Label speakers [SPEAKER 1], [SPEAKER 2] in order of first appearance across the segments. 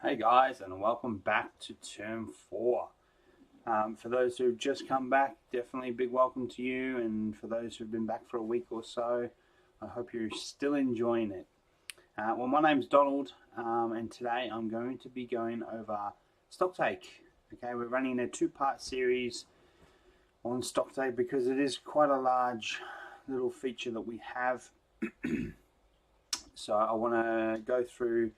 [SPEAKER 1] Hey guys, and welcome back to term 4. For those who've just come back, definitely a big welcome to you, and for those who've been back for a week or so, I hope you're still enjoying it. Well, my name's Donald, and today I'm going to be going over Stocktake. Okay, we're running a two-part series on Stocktake because it is quite a large little feature that we have. So I want to go through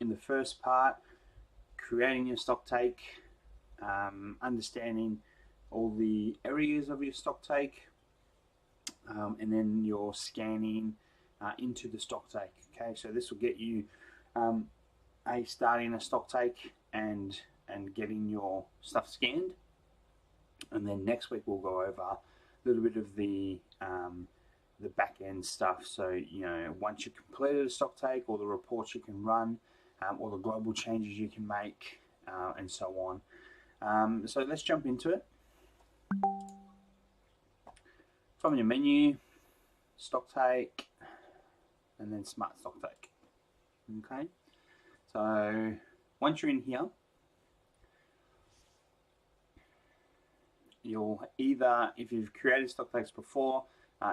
[SPEAKER 1] in the first part, creating your Stocktake, understanding all the areas of your Stocktake, and then your scanning into the Stocktake. Okay, so this will get you starting a Stocktake and getting your stuff scanned, and then next week we'll go over a little bit of the back end stuff. So once you've completed a Stocktake, all the reports you can run, all the global changes you can make, and so on. So let's jump into it. From your menu, Stocktake, and then Smart Stocktake. Okay, so once you're in here, you'll either, if you've created Stocktakes before,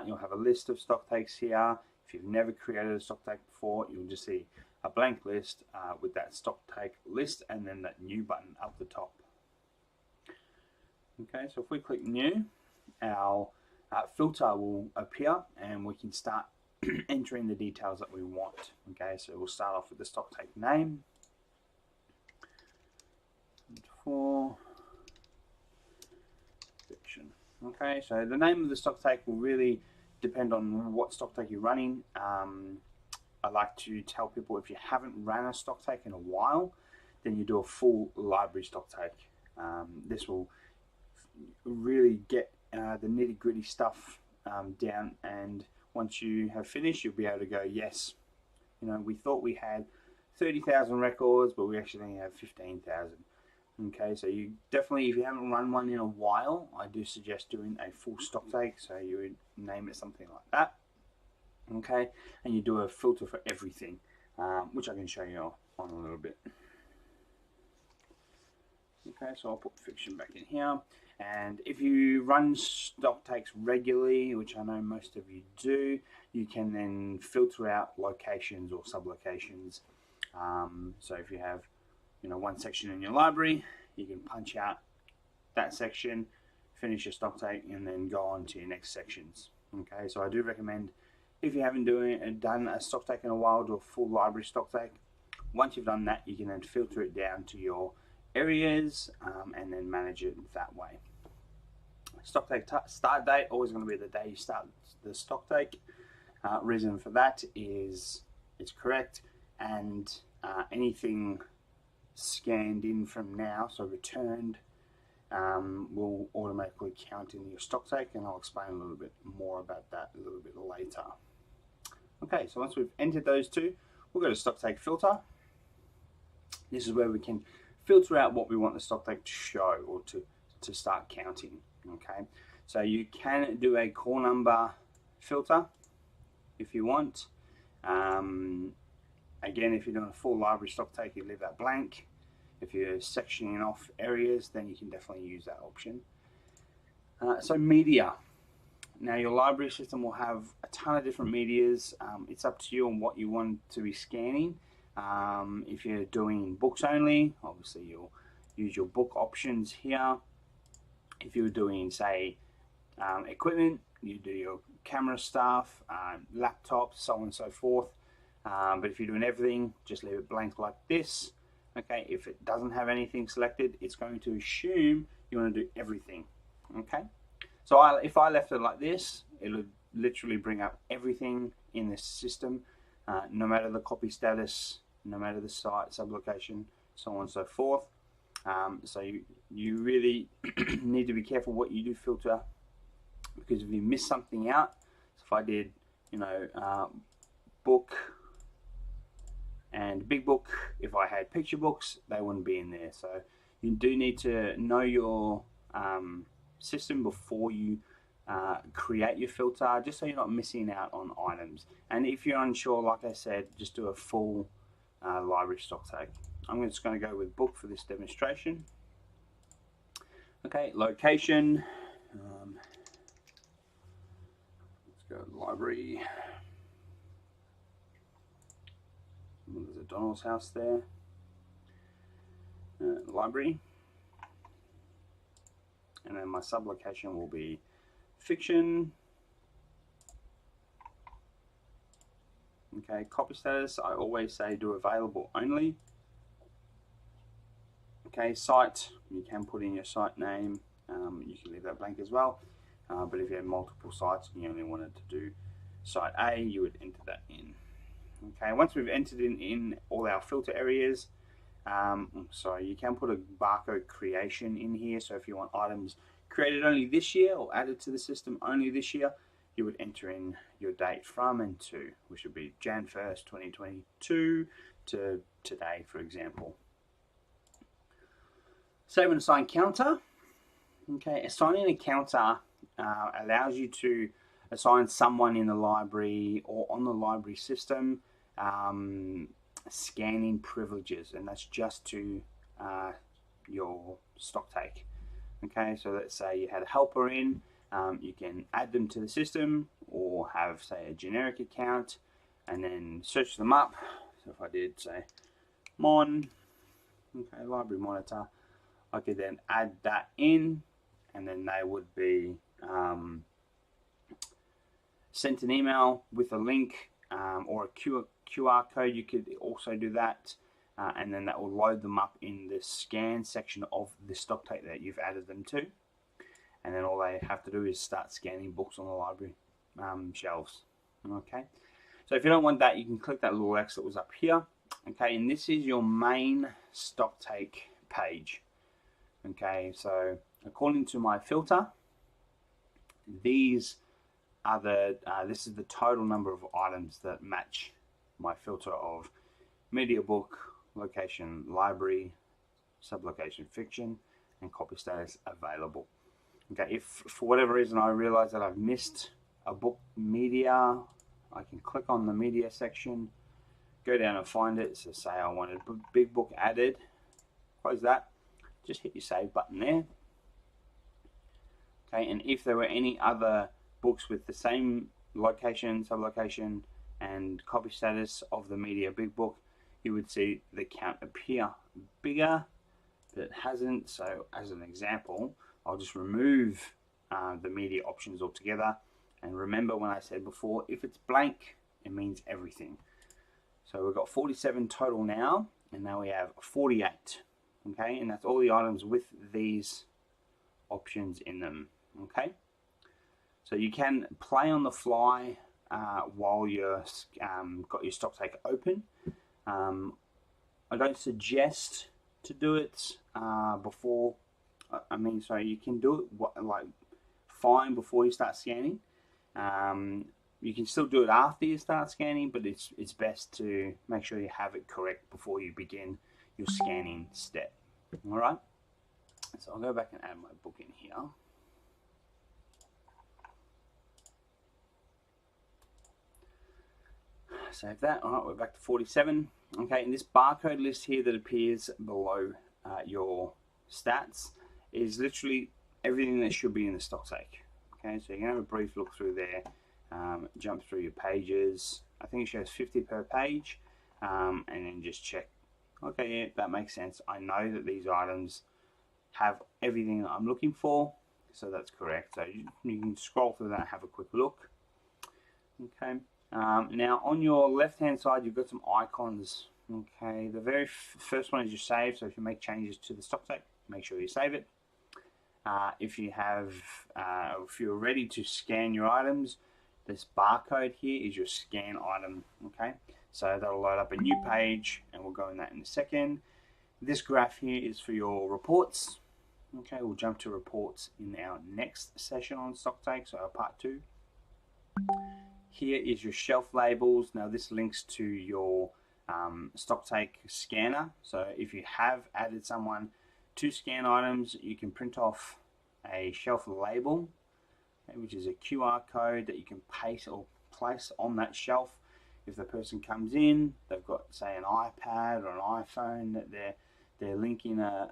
[SPEAKER 1] you'll have a list of Stocktakes here. If you've never created a Stocktake before, you'll just see a blank list with that Stocktake list and then that new button up the top. Okay, so if we click new, our filter will appear and we can start entering the details that we want. Okay, so we'll start off with the Stocktake name. For fiction. Okay, so the name of the Stocktake will really depend on what Stocktake you're running. I like to tell people, if you haven't ran a Stocktake in a while, then you do a full library Stocktake. This will really get the nitty-gritty stuff down, and once you have finished, you'll be able to go, yes, we thought we had 30,000 records, but we actually only have 15,000. Okay, so you definitely, if you haven't run one in a while, I do suggest doing a full Stocktake. So you would name it something like that. Okay, and you do a filter for everything, which I can show you on a little bit. Okay, so I'll put fiction back in here. And if you run Stocktakes regularly, which I know most of you do, you can then filter out locations or sublocations. So if you have one section in your library, you can punch out that section, finish your Stocktake, and then go on to your next sections. Okay, so I do recommend, if you haven't done a Stocktake in a while, do a full library Stocktake. Once you've done that, you can then filter it down to your areas and then manage it that way. Stocktake start date, always going to be the day you start the Stocktake. Reason for that is it's correct, and anything scanned in from now, so returned, will automatically count in your Stocktake, and I'll explain a little bit more about that a little bit later. Okay, so once we've entered those two, we'll go to Stocktake filter. This is where we can filter out what we want the Stocktake to show or to start counting. Okay, so you can do a call number filter if you want. Again, if you're doing a full library Stocktake, you leave that blank. If you're sectioning off areas, then you can definitely use that option. So media. Now your library system will have a ton of different medias. It's up to you on what you want to be scanning. If you're doing books only, obviously you'll use your book options here. If you're doing, say, equipment, you do your camera stuff, laptops, so on and so forth. But if you're doing everything, just leave it blank like this. Okay, if it doesn't have anything selected, it's going to assume you want to do everything. Okay, so if I left it like this, it'll literally bring up everything in this system, no matter the copy status, no matter the site, sublocation, so on and so forth. So you really need to be careful what you do filter, because if you miss something out, so if I did, book and big book, if I had picture books, they wouldn't be in there. So you do need to know your system before you create your filter, just so you're not missing out on items. And if you're unsure, like I said, just do a full library Stocktake. I'm just going to go with book for this demonstration. Okay, location. Let's go to library. There's a Donald's house there. Library. And then my sublocation will be fiction. Okay, copy status, I always say do available only. Okay, site, you can put in your site name. You can leave that blank as well. But if you have multiple sites and you only wanted to do site A, you would enter that in. Okay, once we've entered in all our filter areas, sorry, you can put a barcode creation in here. So if you want items created only this year or added to the system only this year, you would enter in your date from and to, which would be Jan 1st, 2022 to today, for example. Save and assign counter. Okay, assigning a counter allows you to assign someone in the library or on the library system scanning privileges, and that's just to your Stocktake. Okay, so let's say you had a helper in, you can add them to the system or have, say, a generic account and then search them up. So if I did, say, Mon, okay, library monitor, I could then add that in, and then they would be sent an email with a link or a QR code. You could also do that, and then that will load them up in the scan section of the Stocktake that you've added them to. And then all they have to do is start scanning books on the library shelves. Okay, so if you don't want that, you can click that little X that was up here. Okay, and this is your main Stocktake page. Okay, so according to my filter, these are the this is the total number of items that match my filter of media book, location library, sublocation fiction, and copy status available. Okay, if for whatever reason I realize that I've missed a book media, I can click on the media section, go down and find it. So say I wanted big book added, close that, just hit your save button there. Okay, and if there were any other books with the same location, sublocation, and copy status of the media big book, you would see the count appear bigger, but it hasn't. So as an example, I'll just remove the media options altogether. And remember when I said before, if it's blank, it means everything. So we've got 47 total now, and now we have 48. Okay, and that's all the items with these options in them. Okay, so you can play on the fly while you're got your Stocktake open. I don't suggest to do it before. I mean, so you can do it like fine before you start scanning. You can still do it after you start scanning, but it's best to make sure you have it correct before you begin your scanning step. All right. So I'll go back and add my book in here. Save that. All right, we're back to 47. Okay, and this barcode list here that appears below your stats is literally everything that should be in the Stocktake. Okay, so you can have a brief look through there, jump through your pages. I think it shows 50 per page, and then just check. Okay, yeah, that makes sense. I know that these items have everything that I'm looking for, so that's correct. So you can scroll through that and have a quick look. Okay. Now on your left hand side you've got some icons. Okay, the very first one is your save, so if you make changes to the Stocktake, make sure you save it. If you're ready to scan your items, this barcode here is your scan item. Okay, so that'll load up a new page, and we'll go in that in a second. This graph here is for your reports. Okay, we'll jump to reports in our next session on Stocktake, so our part 2. Here is your shelf labels. Now this links to your Stocktake scanner. So if you have added someone to scan items, you can print off a shelf label, which is a QR code that you can paste or place on that shelf. if the person comes in, they've got, say, an iPad or an iPhone that they're linking a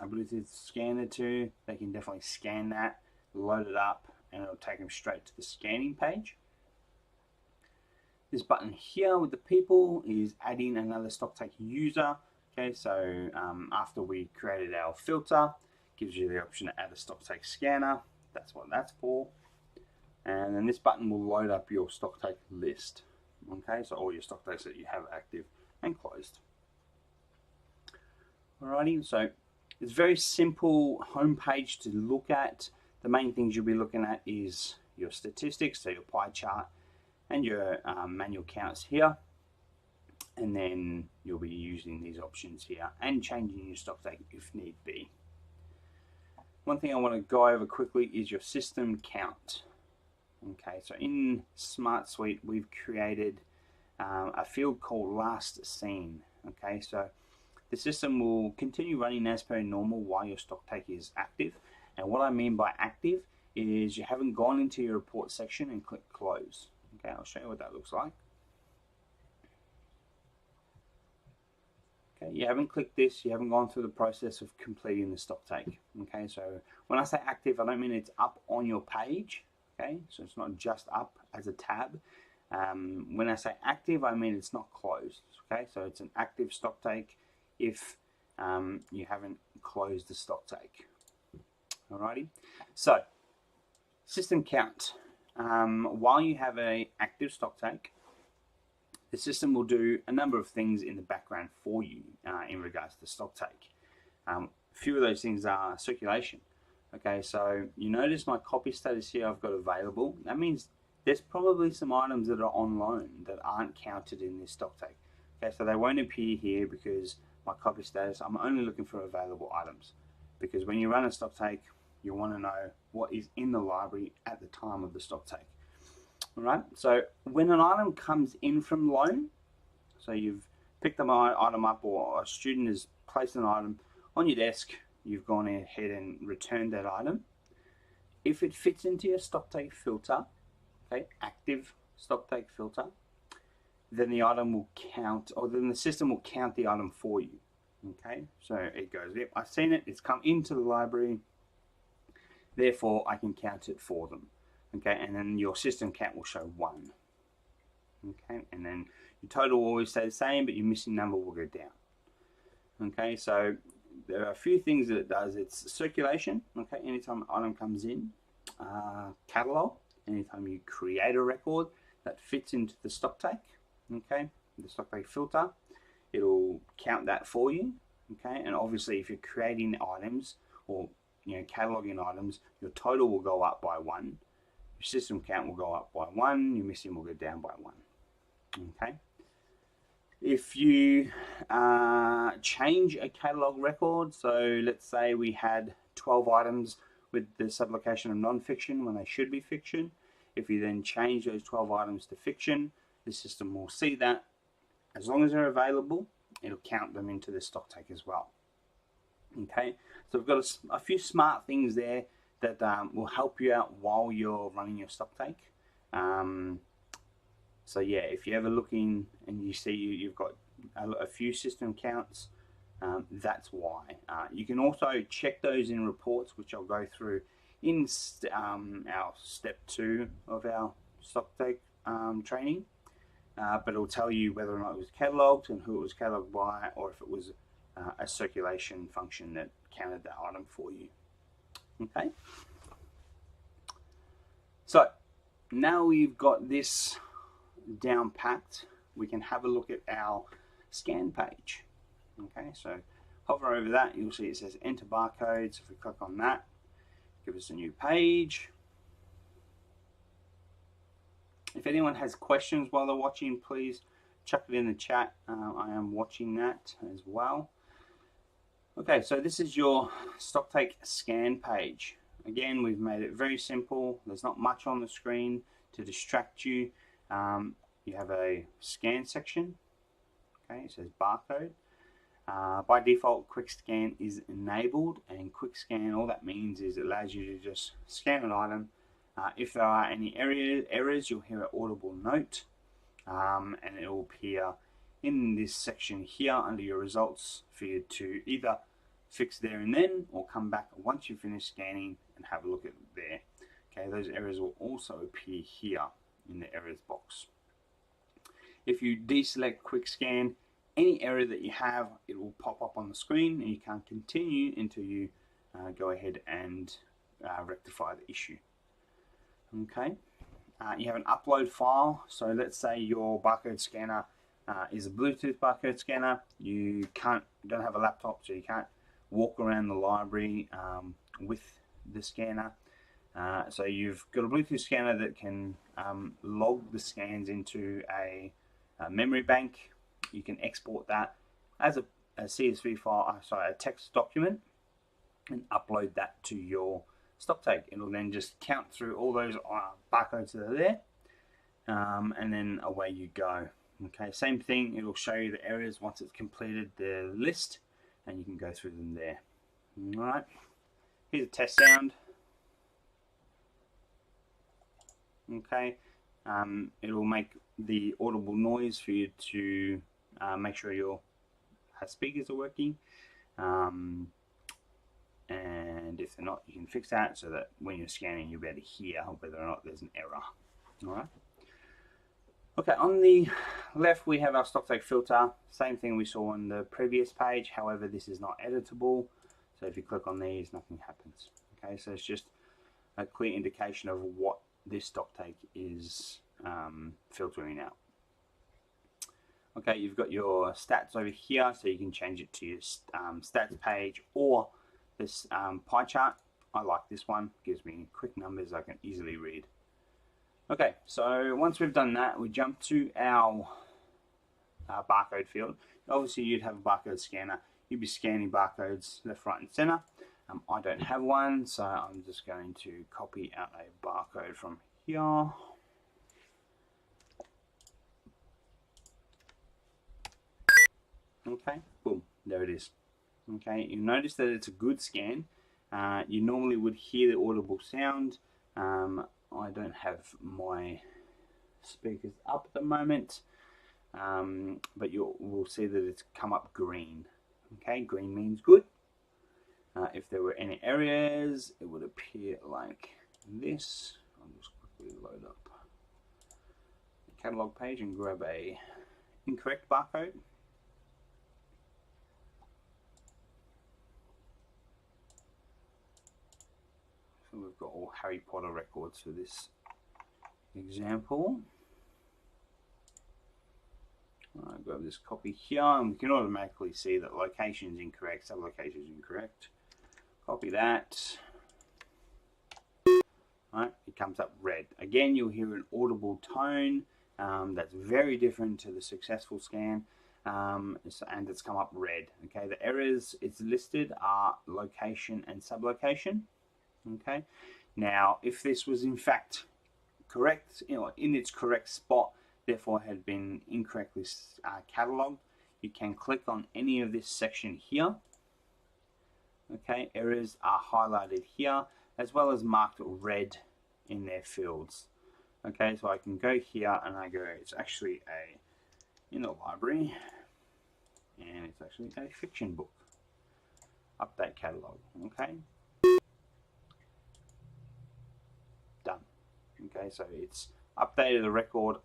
[SPEAKER 1] Bluetooth scanner to, they can definitely scan that, load it up, and it'll take them straight to the scanning page. This button here with the people is adding another Stocktake user. Okay, so after we created our filter, gives you the option to add a Stocktake scanner. That's what that's for. And then this button will load up your Stocktake list. Okay, so all your Stocktakes that you have active and closed. Alrighty, so it's a very simple homepage to look at. The main things you'll be looking at is your statistics, so your pie chart and your manual counts here. And then you'll be using these options here and changing your Stocktake if need be. One thing I want to go over quickly is your system count. Okay, so in SmartSuite we've created a field called last seen. Okay, so the system will continue running as per normal while your Stocktake is active. And what I mean by active is you haven't gone into your report section and clicked close. Okay, I'll show you what that looks like. Okay, you haven't clicked this, you haven't gone through the process of completing the Stocktake. Okay, so when I say active, I don't mean it's up on your page. Okay, so it's not just up as a tab. When I say active, I mean it's not closed. Okay, so it's an active Stocktake if you haven't closed the Stocktake. Alrighty, so system count. While you have a active Stocktake, the system will do a number of things in the background for you in regards to Stocktake. A few of those things are circulation. Okay, so you notice my copy status here I've got available. That means there's probably some items that are on loan that aren't counted in this Stocktake. Okay, so they won't appear here because my copy status, I'm only looking for available items. Because when you run a Stocktake, you want to know what is in the library at the time of the Stocktake. Alright, so when an item comes in from loan, so you've picked an item up or a student has placed an item on your desk, you've gone ahead and returned that item. If it fits into your Stocktake filter, okay, active Stocktake filter, then the item will count, or then the system will count the item for you. Okay, so it goes, yep, I've seen it, it's come into the library, therefore I can count it for them. Okay, and then your system count will show 1. Okay, and then your total will always stay the same, but your missing number will go down. Okay, so there are a few things that it does. It's circulation. Okay, anytime an item comes in, catalog. Anytime you create a record that fits into the Stocktake. Okay, the Stocktake filter, it'll count that for you. Okay, and obviously if you're creating items or cataloging items, your total will go up by 1. Your system count will go up by 1, your missing will go down by 1. Okay. If you change a catalog record, so let's say we had 12 items with the sublocation of non-fiction when they should be fiction. If you then change those 12 items to fiction, the system will see that. As long as they're available, it'll count them into the Stocktake as well. Okay, so we've got a few smart things there that will help you out while you're running your Stocktake. So yeah, if you're ever looking and you see you've got a few system counts, that's why. You can also check those in reports, which I'll go through in our step 2 of our Stocktake training. But it'll tell you whether or not it was catalogued and who it was catalogued by, or if it was a circulation function that counted that item for you. Okay, so now we've got this down packed, we can have a look at our scan page. Okay, so hover over that, you'll see it says enter barcodes. If we click on that, give us a new page. If anyone has questions while they're watching, please chuck it in the chat. I am watching that as well. Okay, so this is your Stocktake scan page. Again, we've made it very simple. There's not much on the screen to distract you. You have a scan section. Okay, it says barcode. By default, quick scan is enabled, and quick scan, all that means is it allows you to just scan an item. If there are any errors, you'll hear an audible note. and it will appear in this section here under your results for you to either fix there and then, or come back once you finish scanning and have a look at it there. Okay, those errors will also appear here in the errors box. If you deselect quick scan, any error that you have, it will pop up on the screen and you can't continue until you go ahead and rectify the issue. Okay, you have an upload file. So let's say your barcode scanner is a Bluetooth barcode scanner. You don't have a laptop, so you can't walk around the library with the scanner. So you've got a Bluetooth scanner that can log the scans into a memory bank. You can export that as a CSV file, a text document, and upload that to your Stocktake. It'll then just count through all those barcodes that are there, and then away you go. Okay, same thing, it'll show you the errors once it's completed the list, and you can go through them there. Alright, here's a test sound. Okay, it'll make the audible noise for you to make sure your speakers are working, and if they're not, you can fix that so that when you're scanning you'll be able to hear whether or not there's an error. Alright. Okay, on the left we have our Stocktake filter, same thing we saw on the previous page, however this is not editable, so if you click on these nothing happens. Okay, so it's just a clear indication of what this Stocktake is filtering out. Okay, you've got your stats over here, so you can change it to your stats page or this pie chart. I like this one, gives me quick numbers I can easily read. Okay, so once we've done that, we jump to our barcode field. Obviously you'd have a barcode scanner, you'd be scanning barcodes left, right and center. I don't have one, so I'm just going to copy out a barcode from here. Okay, boom, there it is. Okay, you notice that it's a good scan. You normally would hear the audible sound. I don't have my speakers up at the moment, but you will see that it's come up green. Okay, green means good. If there were any errors, it would appear like this. I'll just quickly load up the catalog page and grab a incorrect barcode. So we've got all Harry Potter records for this example. I'll grab this copy here, and we can automatically see that location is incorrect, sublocation is incorrect. Copy that. Right, it comes up red. Again, you'll hear an audible tone that's very different to the successful scan, and it's come up red. Okay, the errors it's listed are location and sublocation. Okay, now if this was in fact correct, in its correct spot, therefore had been incorrectly catalogued, you can click on any of this section here. Okay, errors are highlighted here as well as marked red in their fields. Okay, so I can go here and I go, it's actually in the library, and it's actually a fiction book. Update catalog. Okay. Done. Okay, so it's updated the record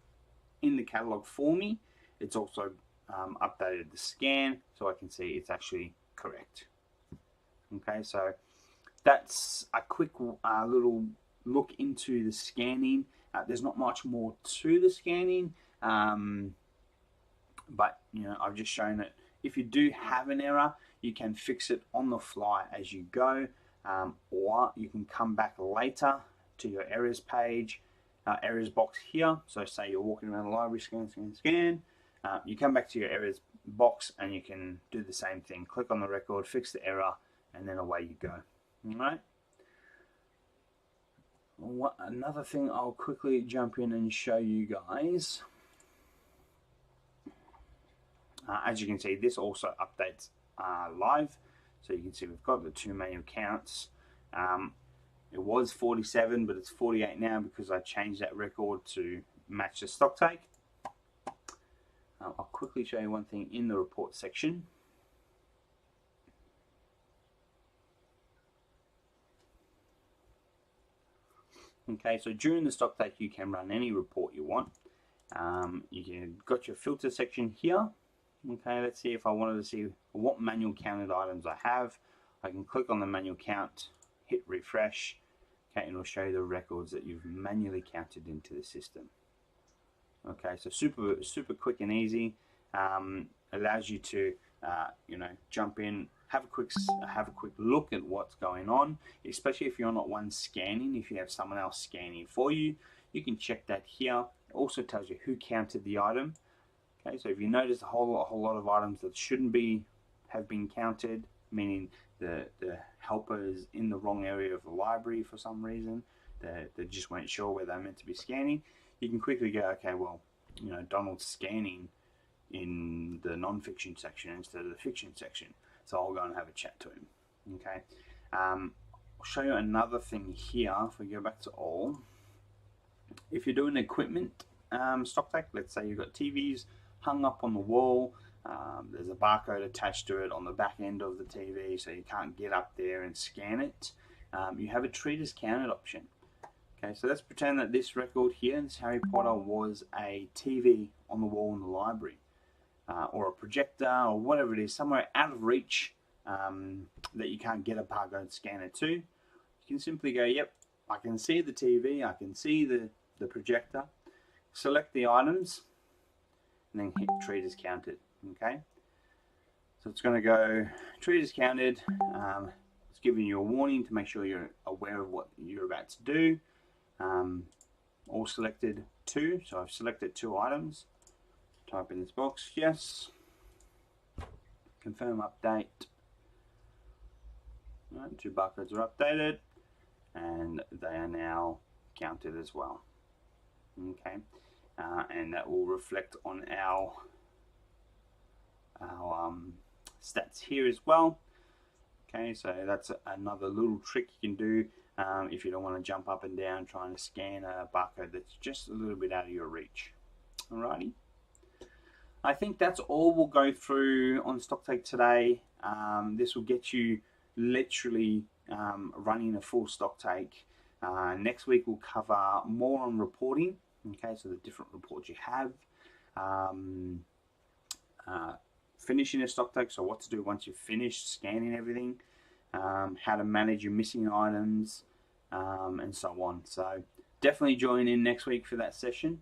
[SPEAKER 1] in the catalog for me. It's also updated the scan, so I can see it's actually correct. Okay, so that's a quick little look into the scanning. There's not much more to the scanning, but I've just shown that if you do have an error, you can fix it on the fly as you go, or you can come back later to your errors page, errors box here. So say you're walking around the library, scan, you come back to your errors box and you can do the same thing. Click on the record, fix the error, and then away you go. Alright. Another thing I'll quickly jump in and show you guys. As you can see, this also updates live. So you can see we've got the two main accounts. It was 47, but it's 48 now because I changed that record to match the Stocktake. I'll quickly show you one thing in the report section. Okay, so during the Stocktake you can run any report you want. Got your filter section here. Okay, let's see if I wanted to see what manual counted items I have. I can click on the manual count, hit refresh, okay, and it'll show you the records that you've manually counted into the system. Okay, so super quick and easy. Allows you to jump in, have a quick look at what's going on, especially if you're not one scanning. If you have someone else scanning for you, you can check that here. It also tells you who counted the item. Okay, so if you notice a whole lot of items that shouldn't have been counted, meaning the helper is in the wrong area of the library for some reason, they just weren't sure where they're meant to be scanning, you can quickly go, okay, well, Donald's scanning in the non-fiction section instead of the fiction section, so I'll go and have a chat to him. Okay, I'll show you another thing here. If we go back to all, if you're doing equipment Stocktake, let's say you've got TVs hung up on the wall, there's a barcode attached to it on the back end of the TV, so you can't get up there and scan it. You have a treat as counted option. Okay, so let's pretend that this record here, this Harry Potter, was a TV on the wall in the library, or a projector, or whatever it is, somewhere out of reach that you can't get a barcode scanner to. You can simply go, yep, I can see the TV, I can see the projector, select the items, and then hit treat as counted. Okay, so it's going to go treat as counted. It's giving you a warning to make sure you're aware of what you're about to do. All selected 2, so I've selected 2 items. Type in this box, yes, confirm update. Right, 2 barcodes are updated and they are now counted as well. Okay, and that will reflect on our stats here as well. Okay, so that's another little trick you can do if you don't want to jump up and down trying to scan a barcode that's just a little bit out of your reach. Alrighty, I think that's all we'll go through on Stocktake today. This will get you literally running a full Stocktake. Next week we'll cover more on reporting. Okay, so the different reports you have. Finishing a Stocktake, so what to do once you've finished scanning everything. How to manage your missing items, and so on. So definitely join in next week for that session.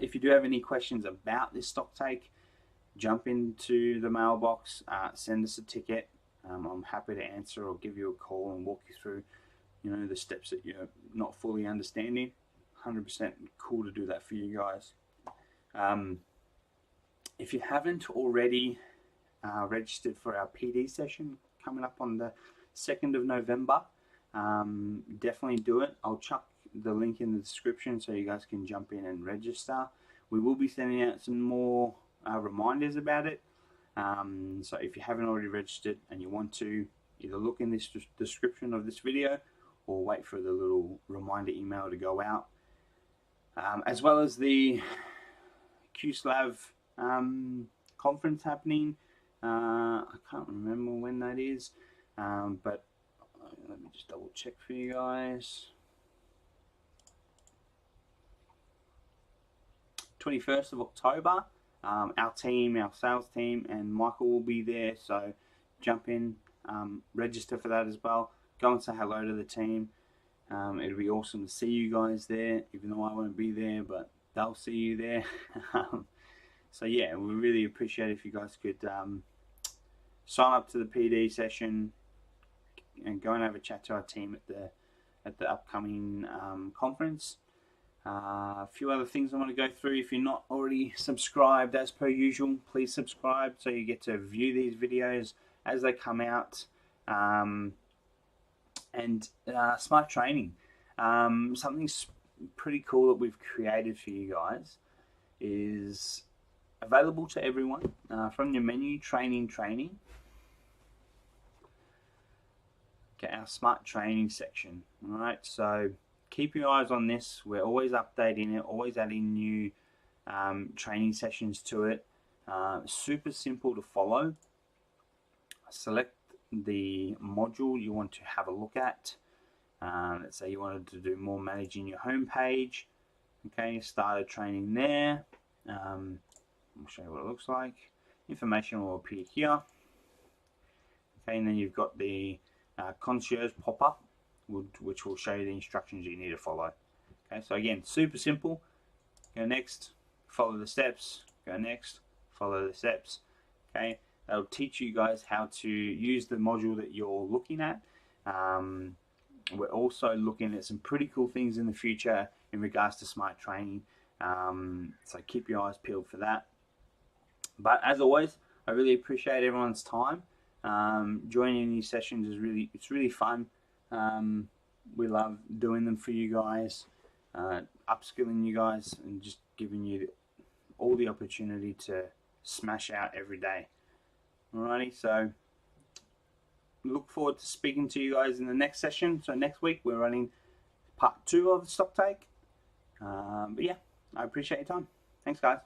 [SPEAKER 1] If you do have any questions about this Stocktake, jump into the mailbox, send us a ticket. I'm happy to answer or give you a call and walk you through the steps that you're not fully understanding. 100% cool to do that for you guys. If you haven't already registered for our PD session coming up on the 2nd of November, definitely do it. I'll chuck the link in the description so you guys can jump in and register. We will be sending out some more reminders about it. So if you haven't already registered and you want to, either look in this description of this video or wait for the little reminder email to go out. As well as the QSLAV conference happening. I can't remember when that is, but let me just double check for you guys. 21st of October. Our team, our sales team, and Michael will be there, so jump in, register for that as well. Go and say hello to the team. It'll be awesome to see you guys there, even though I won't be there, but they'll see you there. So yeah, we really appreciate if you guys could sign up to the PD session and go and have a chat to our team at the upcoming conference. A few other things I want to go through. If you're not already subscribed, as per usual, please subscribe so you get to view these videos as they come out. And smart training. Something pretty cool that we've created for you guys is available to everyone from your menu, training. Okay, our smart training section. All right, so keep your eyes on this. We're always updating it, always adding new training sessions to it. Super simple to follow. Select the module you want to have a look at. Let's say you wanted to do more managing your home page. Okay, start a training there. I'll show you what it looks like. Information will appear here. Okay, and then you've got the concierge pop-up, which will show you the instructions you need to follow. Okay, so again, super simple. Go next, follow the steps. Go next, follow the steps. Okay, that'll teach you guys how to use the module that you're looking at. We're also looking at some pretty cool things in the future in regards to smart training. So keep your eyes peeled for that. But as always, I really appreciate everyone's time. Joining these sessions is really fun. We love doing them for you guys, upskilling you guys, and just giving you all the opportunity to smash out every day. Alrighty, so look forward to speaking to you guys in the next session. So next week we're running part 2 of the Stocktake. But yeah, I appreciate your time. Thanks, guys.